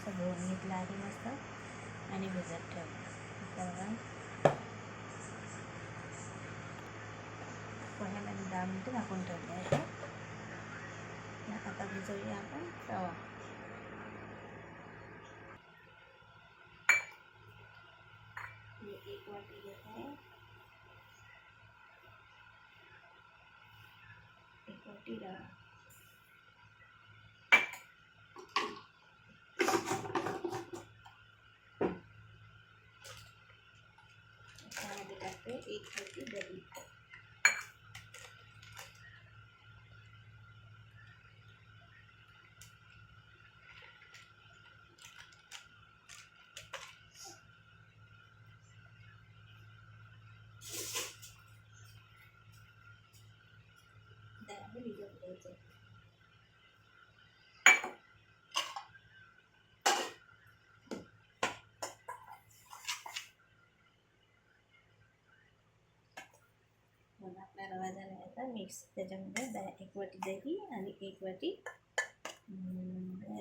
असं धुवून घेतलं आहे मस्त आणि भिजत ठेवलं. तर पोह्याला मी 10 मिनिटं झाकून ठेवले आहे. आता भिजवूया आपण रवा. मी 1 वाटी घेत आहे. 1 वाटी रवा. त्यामध्ये टाकते 1 वाटी दही. दह्याने भिजत घ्यायचं. मग आपला रवा झाला आहे. आता मिक्स त्याच्यामध्ये 1 वाटी दही आणि 1 वाटी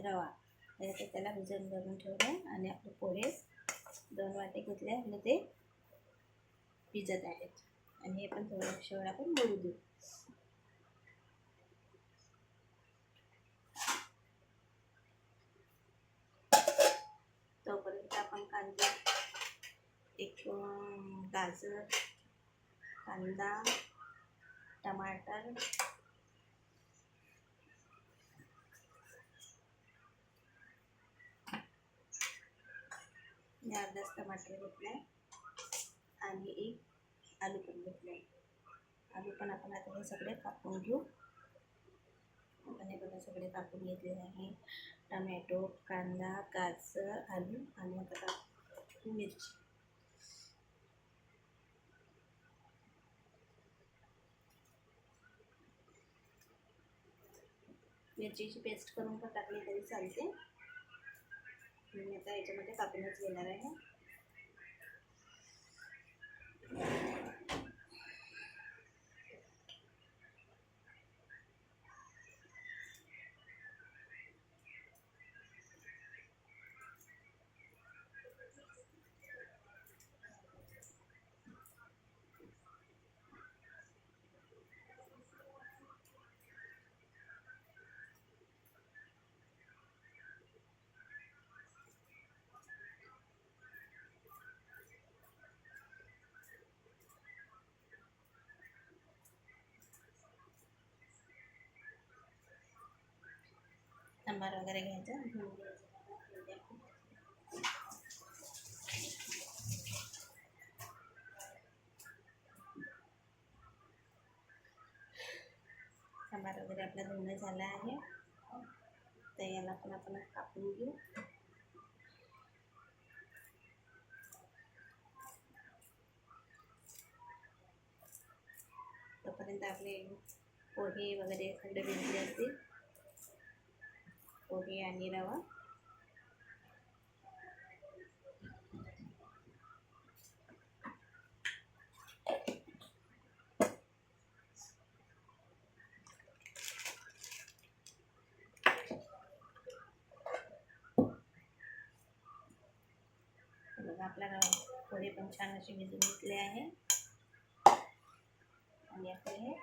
रवा त्याला भिजवून घालून ठेवलं. आणि आपले पोहे 2 वाटे घेतले आपले ते भिजत आहेत. आणि हे पण थोडं वेळ आपण मळू देऊ. तोपर्यंत आपण कांदा, 1 गाजर, कांदा, टमाटर, मी अर्धाच टमाटर घेतलाय आणि 1 आलू पण घेतलाय. आलू पण आपण आता हे सगळे कापून घेऊ. आपण हे बघा सगळे कापून घेतले आहे. टमॅटो, कांदा, गाजर, आलू आणि आता मिरची. मिरचीची पेस्ट करून पण टाकली तरी चालते. मी आता याच्यामध्ये कापूनच घेणार आहे. सांबार वगैरे घ्यायचं. सांबार वगैरे आपला धुणं झाला आहे. तर याला पण आपण कापून घेऊ. तोपर्यंत आपले पोहे वगैरे सगळे भिजले असतील. पोहे आणि रवा. बघा आपला पोहे पण छान असे भिजून घेतले आहे. आणि आपले हे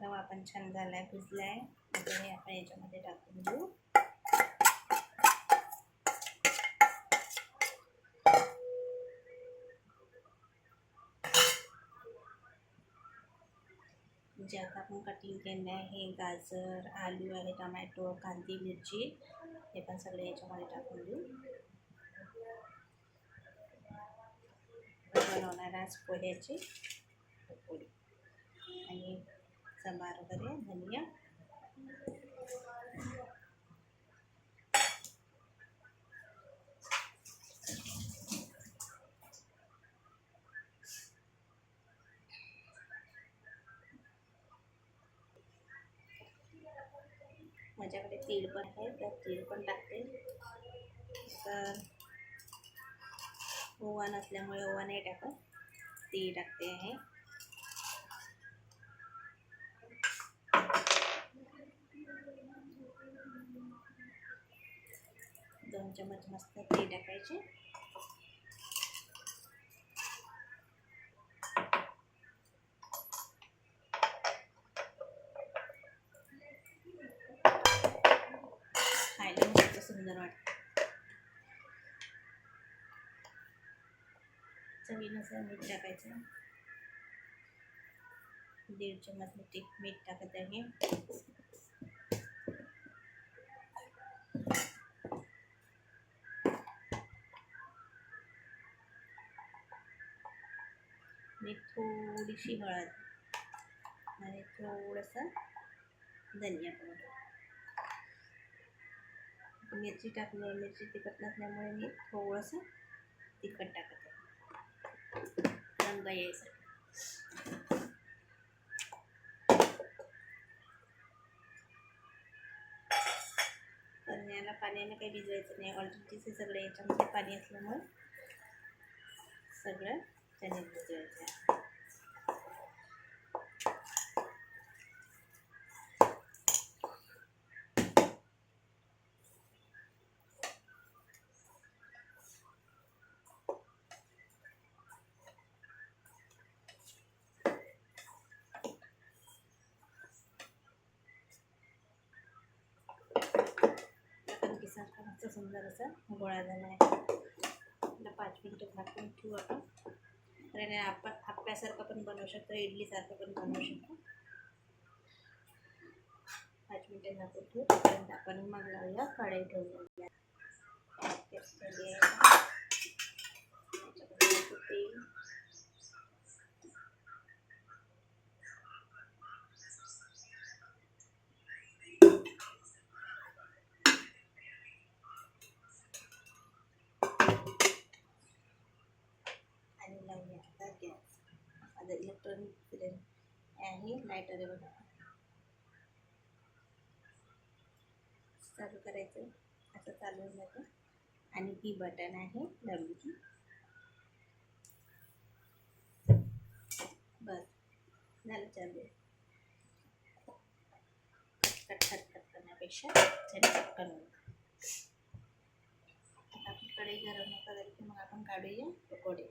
रवा पण छान झाला आहे, भिजला आहे. आता हे आपण याच्यामध्ये टाकून देऊ. जे आता आपण कटिंग केले आहे गाजर, आलू आहे, टमॅटो, कांदी, मिरची हे पण सगळे याच्यामध्ये टाकून देऊ. बनवणार आज पोह्याची पोळी आणि सांबार वगैरे धनिया. माझ्याकडे तीळ पण आहे, तर तीळ पण टाकते. तर ओवा नसल्यामुळे ओवा नाही टाकत, तीळ टाकते आहे. चमच मस्त तेल टाकायचे. खायला मस्त सुंदर वाटतं. चवीनुसार मीठ टाकायचं. 1.5 चमच मीठ टाकत आहे. आणि थोडीशी हळद आणि थोडंसं धनिया पावडर. मिरची टाकली, मिरची तिखट नसल्यामुळे मी थोडंसं तिखट टाकत आहे रंग यायसाठी. पाण्याने काही भिजवायचं नाही. ऑलरेडी ते सगळं याच्यामध्ये पाणी असल्यामुळे सगळं चणे भिजवायचं आहे. सारखा मस्त सुंदर असा गोळा झाला आहे. 5 मिनिटं झाकून ठेवू आपण. आणि आपण आप्यासारखं पण बनवू शकतो, इडलीसारखं पण बनवू शकतो. 5 मिनिटं झाकून ठेवू. त्यापर्यंत आपण मग लावूया कढई ठेवूया. तेल आणि लावूया आता गॅस. आता इलेक्ट्रॉनिक सिलेंडर आहे, लायटर आहे बघा. चालू करायचं. असं चालू जातं. आणि ही बटन आहे दबली. बस झालं चालू. खटखट करण्यापेक्षा चटकन होतं. आपण कढई गरम होता तरी की मग आपण काढूया पकोडे.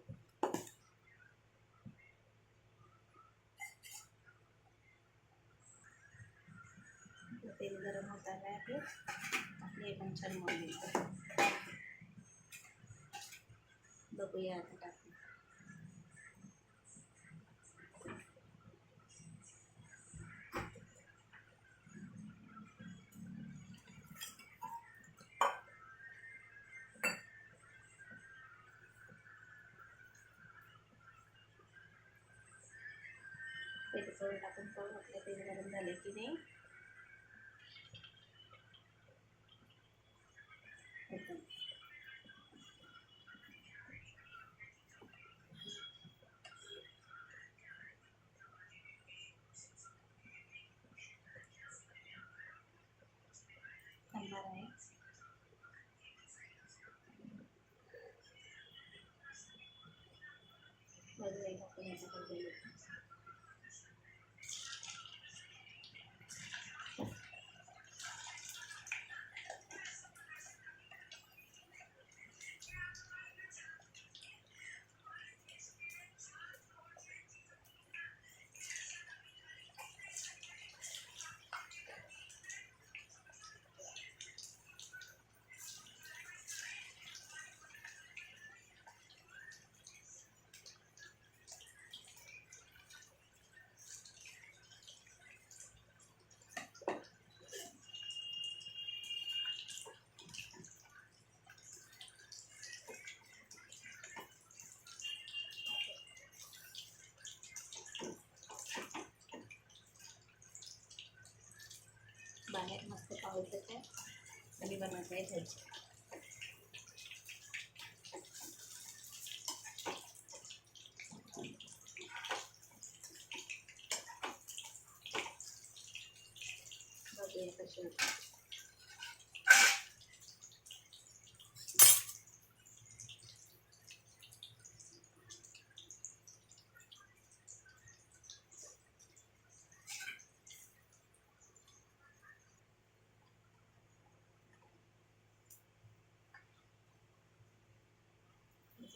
तेल गरम होत आलं आहे. आपले पण छान मोडले. बघूया आता टाकून. तेल टाकून पाहू आपलं तेल गरम झाले की नाही. थांबणार आहे. बघूया आपण याच्याबद्दल. बाहेर मस्त पाऊस येत आहे आणि बनवत आहे घरचे. बघूया कसे होते.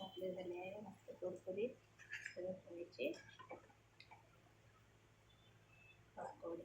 आपले झाले आहे मस्त कुरकुरीत करायचे पकोडे.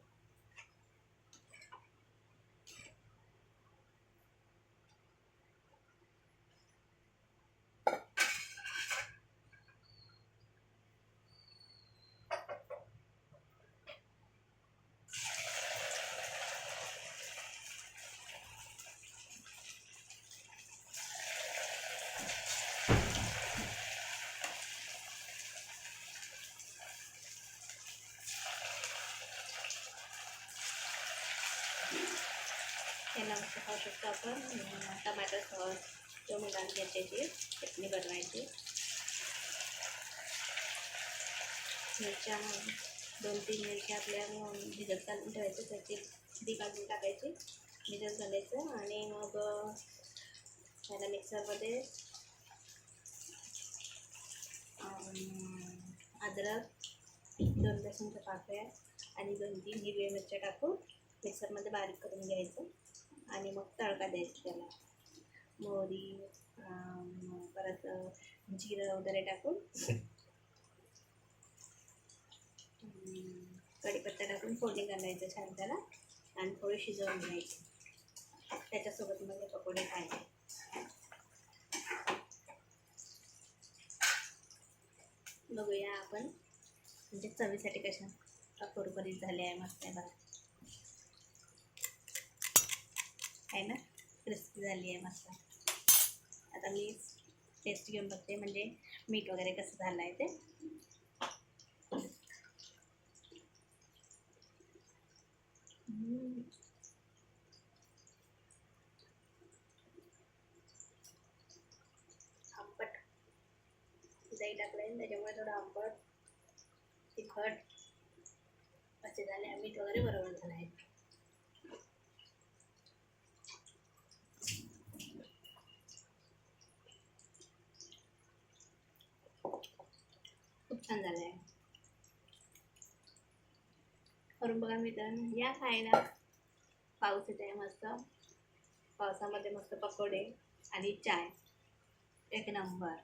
याला मस्त खाऊ शकतो आपण. टमाटर सॉस किंवा मुलांची याच्याची चटणी बनवायची. मिरच्या 2-3 मिरच्या आपल्या भिजत घालून ठेवायचं, त्याची बी काढून टाकायची, भिजत घालायचं आणि मग त्याला मिक्सरमध्ये अद्रक 2 लसूणच्या पाकळ्या आणि 2-3 हिरव्या मिरच्या टाकून मिक्सरमध्ये बारीक करून घ्यायचं आणि मग तडका द्यायचा त्याला. मोहरी परत जिरं वगैरे टाकून कढीपत्ता टाकून फोडणी घालायचं छान त्याला आणि थोडं शिजवून घ्यायचं. त्याच्यासोबत मग पकोडे खायचे. बघूया आपण म्हणजे चवीसाठी कशा कुरकुरीत झाले आहे. मस्त आहे बघा, आहे ना, क्रिस्पी झाली आहे मस्त. आता मी टेस्ट घेऊन बघते म्हणजे मीठ वगैरे कसं झालं आहे ते. आंबट दही टाकलं त्याच्यामुळे थोडं आंबट तिखट असे झाले. मीठ वगैरे बरोबर झालं आहे. खूप छान झालं आहे. करून बघा मित्रांनो, या खायला. पाऊस येत आहे मस्त, पावसामध्ये मस्त पकोडे आणि चाय एक नंबर.